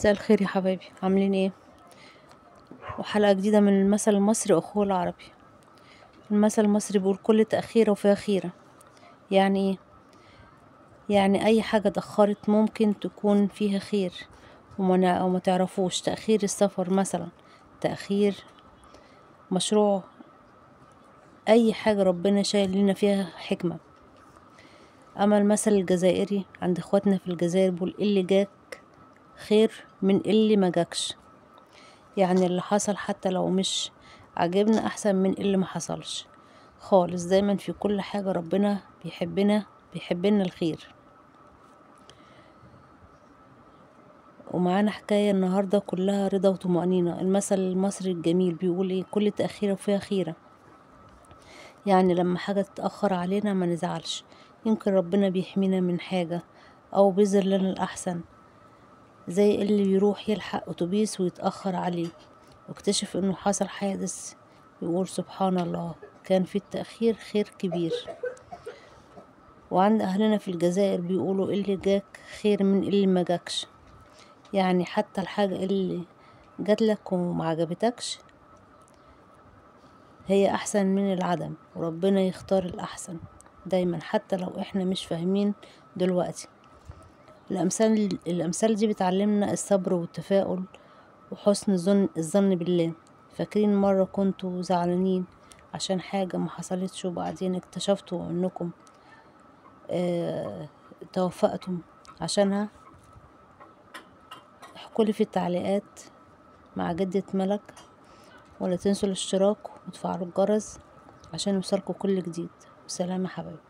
مساء الخير يا حبايبي، عاملين ايه؟ وحلقة جديدة من المثل المصري واخوه العربي. المثل المصري بيقول كل تأخيرة وفيها خيرة. يعني ايه؟ يعني اي حاجة اتأخرت ممكن تكون فيها خير او ما تعرفوش. تأخير السفر مثلا، تأخير مشروع، اي حاجة ربنا شايل لنا فيها حكمة. اما المثل الجزائري عند اخواتنا في الجزائر بيقول اللي جاك خير من اللي ما جاكش. يعني اللي حصل حتى لو مش عجبنا احسن من اللي ما حصلش خالص. دايما في كل حاجة ربنا بيحبنا الخير. ومعانا حكاية النهاردة كلها رضا وطمأنينة. المثل المصري الجميل بيقول ايه؟ كل تأخيرة فيها خيرة. يعني لما حاجة تتأخر علينا ما نزعلش، يمكن ربنا بيحمينا من حاجة او بيظهر لنا الأحسن. زي اللي بيروح يلحق أتوبيس ويتأخر عليه واكتشف انه حصل حادث، يقول سبحان الله كان في التأخير خير كبير. وعند أهلنا في الجزائر بيقولوا اللي جاك خير من اللي ما جاكش. يعني حتى الحاجة اللي جاتلك وما عجبتكش هي أحسن من العدم، وربنا يختار الأحسن دايما حتى لو احنا مش فاهمين دلوقتي. الأمثال دي بتعلمنا الصبر والتفاؤل وحسن الظن بالله. فاكرين مرة كنتوا زعلانين عشان حاجة ما حصلتش وبعدين اكتشفتوا انكم توفقتم عشانها؟ احكولي في التعليقات مع جدة ملك، ولا تنسوا الاشتراك وتفعلوا الجرس عشان يوصلكوا كل جديد. وسلام يا حبايبي.